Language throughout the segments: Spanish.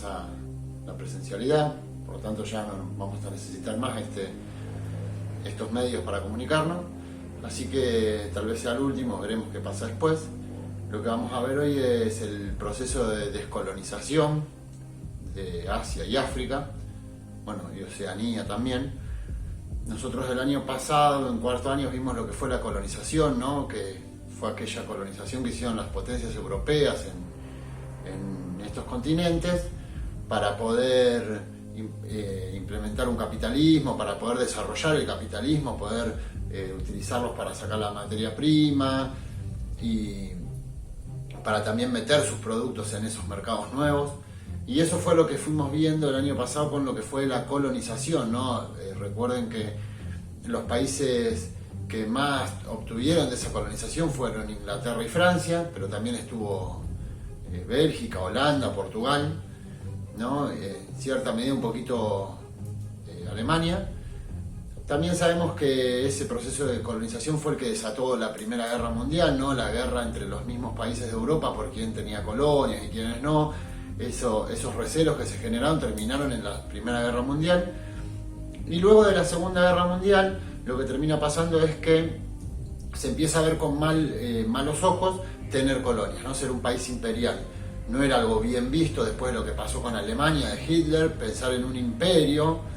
a la presencialidad, por lo tanto ya no vamos a necesitar más estos medios para comunicarnos, así que tal vez sea el último, veremos qué pasa después. Lo que vamos a ver hoy es el proceso de descolonización de Asia y África, bueno, y Oceanía también. Nosotros el año pasado, en cuarto año, vimos lo que fue la colonización, ¿no? Que fue aquella colonización que hicieron las potencias europeas en estos continentes para poder implementar un capitalismo, para poder desarrollar el capitalismo, poder utilizarlos para sacar la materia prima y para también meter sus productos en esos mercados nuevos. Y eso fue lo que fuimos viendo el año pasado con lo que fue la colonización, ¿no? Recuerden que los países que más obtuvieron de esa colonización fueron Inglaterra y Francia, pero también estuvo Bélgica, Holanda, Portugal, ¿no? En cierta medida un poquito Alemania. También sabemos que ese proceso de colonización fue el que desató la Primera Guerra Mundial, ¿no? La guerra entre los mismos países de Europa por quién tenía colonias y quiénes no. Esos recelos que se generaron terminaron en la Primera Guerra Mundial. Y luego de la Segunda Guerra Mundial, lo que termina pasando es que se empieza a ver con malos ojos tener colonias, ¿no? Ser un país imperial. No era algo bien visto después de lo que pasó con Alemania, de Hitler, pensar en un imperio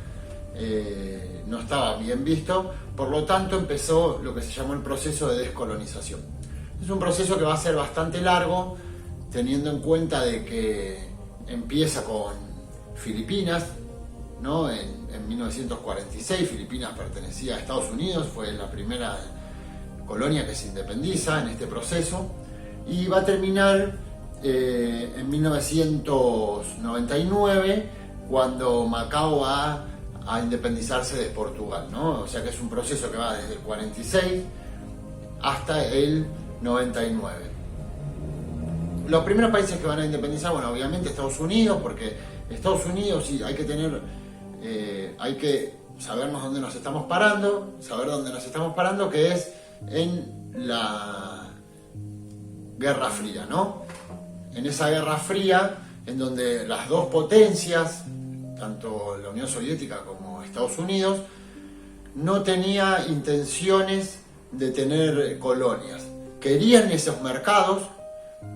no estaba bien visto, por lo tanto empezó lo que se llamó el proceso de descolonización. Es un proceso que va a ser bastante largo, teniendo en cuenta de que empieza con Filipinas, ¿no? En 1946 Filipinas pertenecía a Estados Unidos, fue la primera colonia que se independiza en este proceso, y va a terminar en 1999 cuando Macao va a independizarse de Portugal, ¿no? O sea que es un proceso que va desde el 46 hasta el 99. Los primeros países que van a independizar, bueno, obviamente Estados Unidos, porque Estados Unidos sí hay que sabernos dónde nos estamos parando, que es en la Guerra Fría, ¿no? En esa Guerra Fría, en donde las dos potencias, tanto la Unión Soviética como Estados Unidos, no tenía intenciones de tener colonias. Querían esos mercados,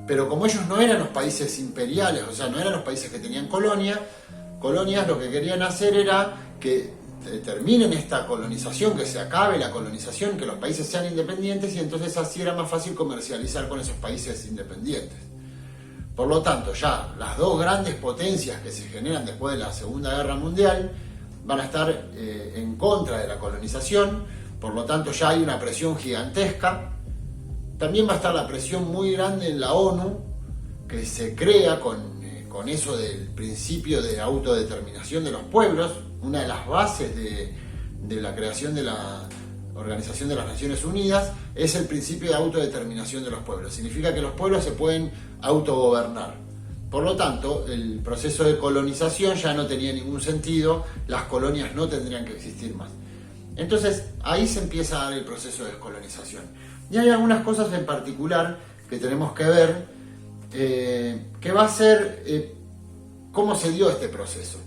pero como ellos no eran los países imperiales, o sea, no eran los países que tenían colonias, lo que querían hacer era que terminen esta colonización, que se acabe la colonización, que los países sean independientes, y entonces así era más fácil comercializar con esos países independientes. Por lo tanto, ya las dos grandes potencias que se generan después de la Segunda Guerra Mundial van a estar en contra de la colonización, por lo tanto ya hay una presión gigantesca. También va a estar la presión muy grande en la ONU, que se crea con eso del principio de autodeterminación de los pueblos. Una de las bases de la creación de la Organización de las Naciones Unidas es el principio de autodeterminación de los pueblos. Significa que los pueblos se pueden autogobernar. Por lo tanto, el proceso de colonización ya no tenía ningún sentido, las colonias no tendrían que existir más. Entonces, ahí se empieza a dar el proceso de descolonización. Y hay algunas cosas en particular que tenemos que ver, que va a ser cómo se dio este proceso.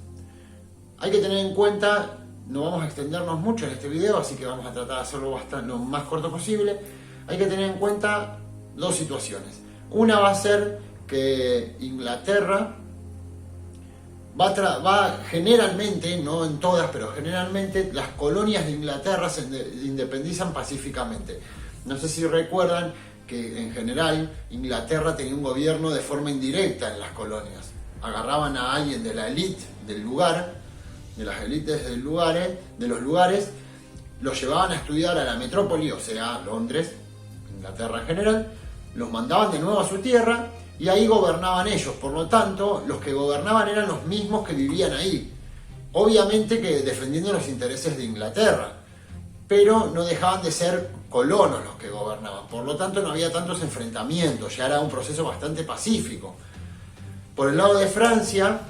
Hay que tener en cuenta, no vamos a extendernos mucho en este video, así que vamos a tratar de hacerlo lo más corto posible. Hay que tener en cuenta dos situaciones. Una va a ser que Inglaterra va generalmente, no en todas, pero generalmente las colonias de Inglaterra se independizan pacíficamente. No sé si recuerdan que en general Inglaterra tenía un gobierno de forma indirecta en las colonias. Agarraban a alguien de la élite del lugar, de las élites de los lugares, los llevaban a estudiar a la metrópoli, o sea, Londres, Inglaterra en general, los mandaban de nuevo a su tierra y ahí gobernaban ellos. Por lo tanto, los que gobernaban eran los mismos que vivían ahí. Obviamente que defendiendo los intereses de Inglaterra, pero no dejaban de ser colonos los que gobernaban. Por lo tanto, no había tantos enfrentamientos, ya era un proceso bastante pacífico. Por el lado de Francia,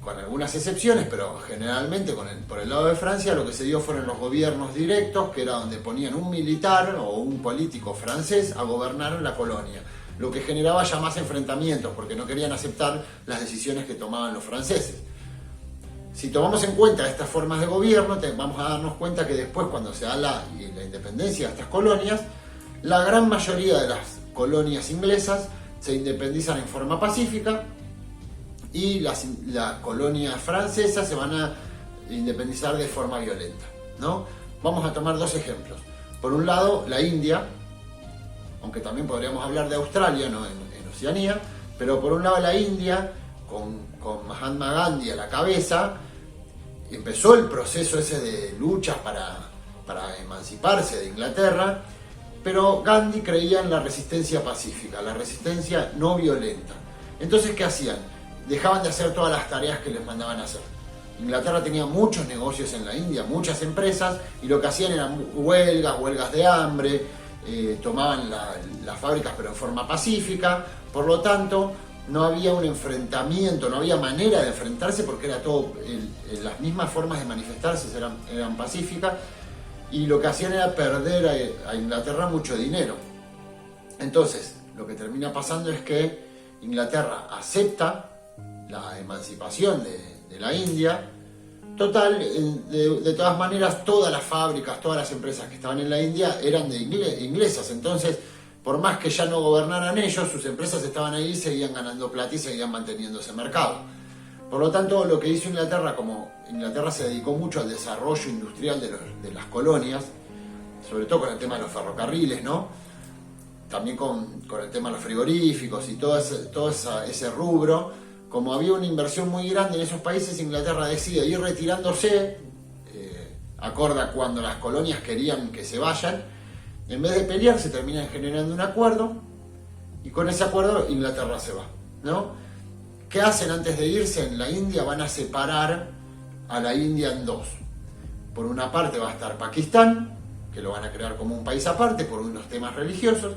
con algunas excepciones, pero generalmente por el lado de Francia lo que se dio fueron los gobiernos directos, que era donde ponían un militar o un político francés a gobernar la colonia. lo que generaba ya más enfrentamientos, porque no querían aceptar las decisiones que tomaban los franceses. Si tomamos en cuenta estas formas de gobierno, vamos a darnos cuenta que después, cuando se da la independencia de estas colonias, la gran mayoría de las colonias inglesas se independizan en forma pacífica y las colonias francesas se van a independizar de forma violenta, ¿no? Vamos a tomar dos ejemplos. Por un lado, la India, aunque también podríamos hablar de Australia, ¿no? en Oceanía, pero por un lado la India, con Mahatma Gandhi a la cabeza, empezó el proceso ese de luchas para emanciparse de Inglaterra, pero Gandhi creía en la resistencia pacífica, la resistencia no violenta. Entonces, ¿qué hacían? Dejaban de hacer todas las tareas que les mandaban a hacer. Inglaterra tenía muchos negocios en la India, muchas empresas, y lo que hacían eran huelgas de hambre, tomaban las fábricas pero en forma pacífica. Por lo tanto, no había un enfrentamiento, no había manera de enfrentarse porque era todo, las mismas formas de manifestarse eran pacíficas, y lo que hacían era perder a Inglaterra mucho dinero. Entonces, lo que termina pasando es que Inglaterra acepta la emancipación de la India. Total, de todas maneras, todas las fábricas, todas las empresas que estaban en la India eran inglesas. Entonces, por más que ya no gobernaran ellos, sus empresas estaban ahí y seguían ganando plata y seguían manteniendo ese mercado. Por lo tanto, lo que hizo Inglaterra, como Inglaterra se dedicó mucho al desarrollo industrial de las colonias, sobre todo con el tema de los ferrocarriles, ¿no? También con el tema de los frigoríficos y todo ese rubro, como había una inversión muy grande en esos países, Inglaterra decide ir retirándose, acorde a cuando las colonias querían que se vayan. En vez de pelear, se termina generando un acuerdo, y con ese acuerdo Inglaterra se va, ¿no? ¿Qué hacen antes de irse? En la India van a separar a la India en dos. Por una parte va a estar Pakistán, que lo van a crear como un país aparte por unos temas religiosos,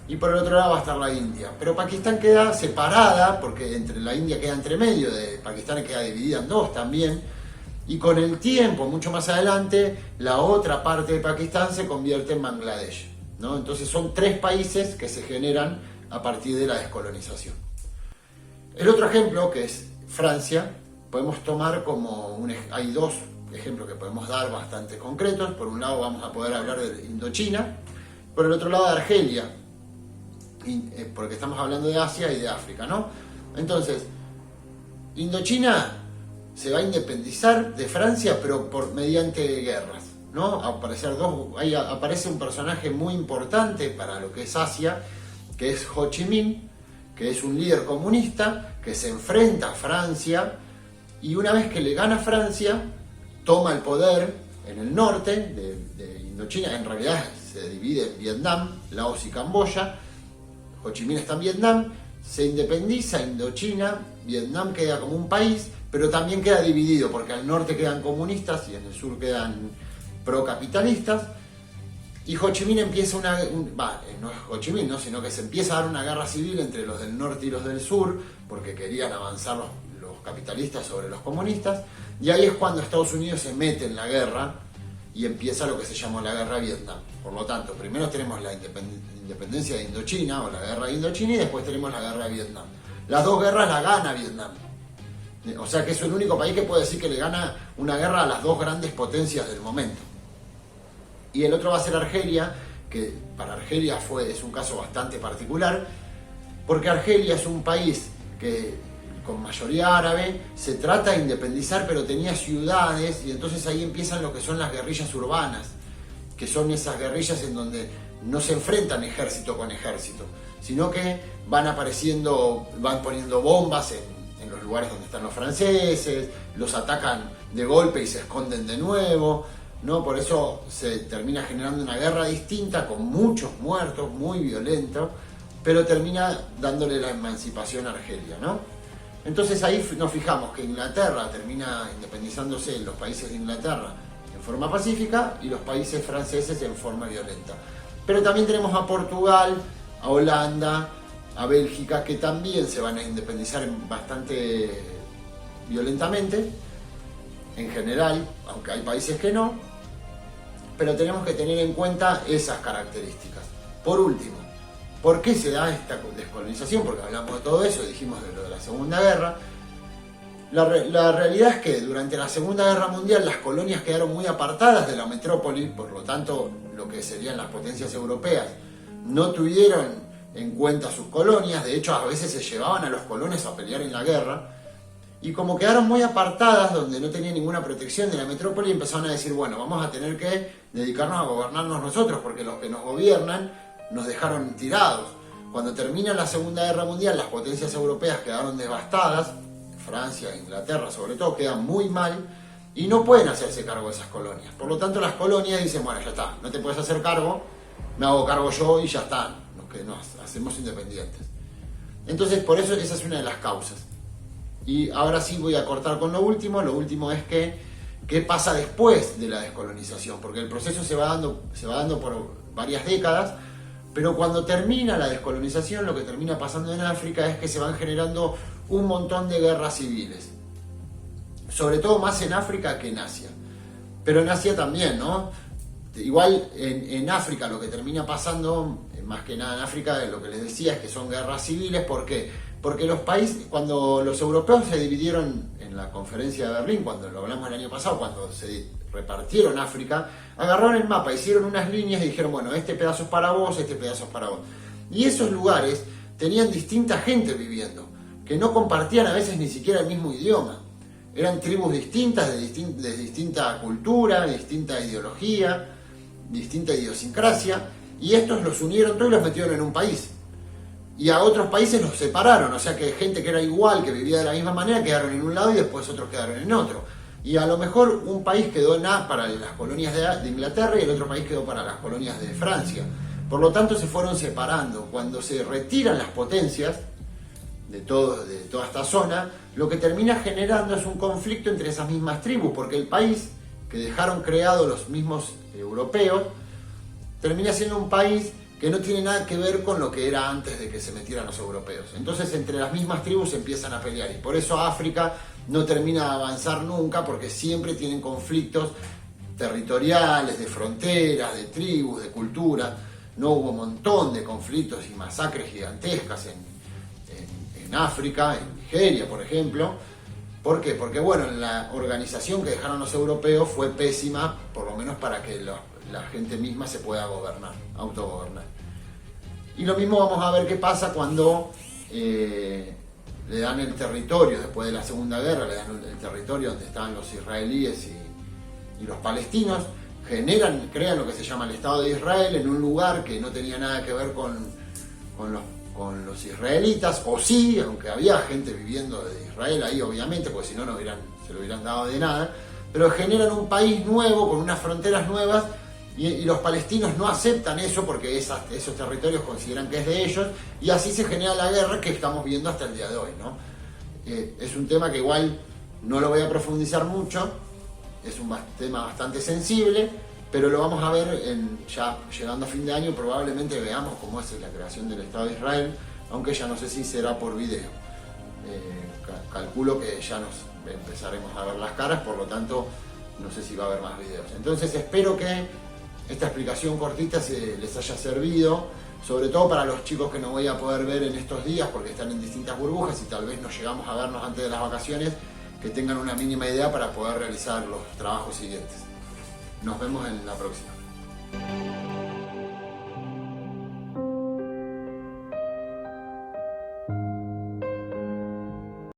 y por el otro lado va a estar la India. Pero Pakistán queda separada, porque la India queda entre medio, Pakistán queda dividida en dos también, y con el tiempo, mucho más adelante, la otra parte de Pakistán se convierte en Bangladesh, ¿no? Entonces son tres países que se generan a partir de la descolonización. El otro ejemplo, que es Francia, podemos tomar hay dos ejemplos que podemos dar bastante concretos. Por un lado vamos a poder hablar de Indochina, por el otro lado de Argelia, porque estamos hablando de Asia y de África, ¿no? Entonces, Indochina se va a independizar de Francia, pero mediante guerras, ¿no? Ahí aparece un personaje muy importante para lo que es Asia, que es Ho Chi Minh, que es un líder comunista que se enfrenta a Francia, y una vez que le gana a Francia, toma el poder en el norte de Indochina. En realidad se divide en Vietnam, Laos y Camboya. Ho Chi Minh está en Vietnam, se independiza Indochina, Vietnam queda como un país, pero también queda dividido, porque al norte quedan comunistas y en el sur quedan procapitalistas. Y Ho Chi Minh empieza no es Ho Chi Minh, ¿no? Sino que se empieza a dar una guerra civil entre los del norte y los del sur, porque querían avanzar los capitalistas sobre los comunistas, y ahí es cuando Estados Unidos se mete en la guerra y empieza lo que se llamó la guerra de Vietnam. Por lo tanto, primero tenemos la independencia de Indochina, o la guerra de Indochina, y después tenemos la guerra de Vietnam. Las dos guerras las gana Vietnam. O sea que es el único país que puede decir que le gana una guerra a las dos grandes potencias del momento. Y el otro va a ser Argelia, que para Argelia es un caso bastante particular, porque Argelia es un país que con mayoría árabe se trata de independizar, pero tenía ciudades, y entonces ahí empiezan lo que son las guerrillas urbanas, que son esas guerrillas en donde no se enfrentan ejército con ejército, sino que van poniendo bombas en los lugares donde están los franceses, los atacan de golpe y se esconden de nuevo, ¿no? Por eso se termina generando una guerra distinta, con muchos muertos, muy violento, pero termina dándole la emancipación a Argelia, ¿no? Entonces ahí nos fijamos que Inglaterra termina independizándose, los países de Inglaterra en forma pacífica y los países franceses en forma violenta. Pero también tenemos a Portugal, a Holanda, a Bélgica, que también se van a independizar bastante violentamente, en general, aunque hay países que no, pero tenemos que tener en cuenta esas características. Por último, ¿Por qué se da esta descolonización? Porque hablamos de todo eso, dijimos de lo de la Segunda Guerra. La realidad es que durante la Segunda Guerra Mundial las colonias quedaron muy apartadas de la metrópoli, por lo tanto lo que serían las potencias europeas no tuvieron en cuenta sus colonias, de hecho a veces se llevaban a los colonos a pelear en la guerra, y como quedaron muy apartadas, donde no tenían ninguna protección de la metrópoli, empezaron a decir, bueno, vamos a tener que dedicarnos a gobernarnos nosotros, porque los que nos gobiernan nos dejaron tirados. Cuando termina la Segunda Guerra Mundial, las potencias europeas quedaron devastadas, Francia, Inglaterra sobre todo, quedan muy mal y no pueden hacerse cargo de esas colonias. Por lo tanto, las colonias dicen, bueno, ya está, no te puedes hacer cargo, me hago cargo yo y ya está, nos hacemos independientes. Entonces, por eso esa es una de las causas. Y ahora sí voy a cortar con lo último es que qué pasa después de la descolonización, porque el proceso se va dando por varias décadas, pero cuando termina la descolonización, lo que termina pasando en África es que se van generando un montón de guerras civiles, sobre todo más en África que en Asia, pero en Asia también, ¿no? Igual en África lo que termina pasando, más que nada en África, lo que les decía es que son guerras civiles. ¿Por qué? Porque los países, cuando los europeos se dividieron en la conferencia de Berlín, cuando lo hablamos el año pasado, cuando se repartieron África, agarraron el mapa, hicieron unas líneas y dijeron, bueno, este pedazo es para vos, este pedazo es para vos. Y esos lugares tenían distinta gente viviendo, que no compartían a veces ni siquiera el mismo idioma. Eran tribus distintas, de distinta cultura, distinta ideología, distinta idiosincrasia, y estos los unieron todos y los metieron en un país. Y a otros países los separaron, o sea que gente que era igual, que vivía de la misma manera, quedaron en un lado y después otros quedaron en otro. Y a lo mejor un país quedó para las colonias de Inglaterra y el otro país quedó para las colonias de Francia. Por lo tanto se fueron separando. Cuando se retiran las potencias de toda esta zona, lo que termina generando es un conflicto entre esas mismas tribus, porque el país que dejaron creado los mismos europeos termina siendo un país que no tiene nada que ver con lo que era antes de que se metieran los europeos. Entonces entre las mismas tribus se empiezan a pelear, y por eso África no termina de avanzar nunca, porque siempre tienen conflictos territoriales, de fronteras, de tribus, de cultura. No hubo un montón de conflictos y masacres gigantescas en África, en Nigeria, por ejemplo. ¿Por qué? Porque bueno, la organización que dejaron los europeos fue pésima, por lo menos para que la gente misma se pueda gobernar, autogobernar. Y lo mismo vamos a ver qué pasa cuando le dan el territorio, después de la Segunda Guerra, le dan el territorio donde estaban los israelíes y los palestinos, crean lo que se llama el Estado de Israel en un lugar que no tenía nada que ver con los israelitas, o sí, aunque había gente viviendo de Israel ahí obviamente, porque si no, se lo hubieran dado de nada, pero generan un país nuevo, con unas fronteras nuevas, y los palestinos no aceptan eso porque esos territorios consideran que es de ellos, y así se genera la guerra que estamos viendo hasta el día de hoy, ¿no? Es un tema que igual no lo voy a profundizar mucho, es un tema bastante sensible, pero lo vamos a ver ya llegando a fin de año. Probablemente veamos cómo es la creación del Estado de Israel, aunque ya no sé si será por video. Calculo que ya nos empezaremos a ver las caras, por lo tanto no sé si va a haber más videos. Entonces espero que esta explicación cortita les haya servido, sobre todo para los chicos que no voy a poder ver en estos días porque están en distintas burbujas y tal vez no llegamos a vernos antes de las vacaciones, que tengan una mínima idea para poder realizar los trabajos siguientes. Nos vemos en la próxima.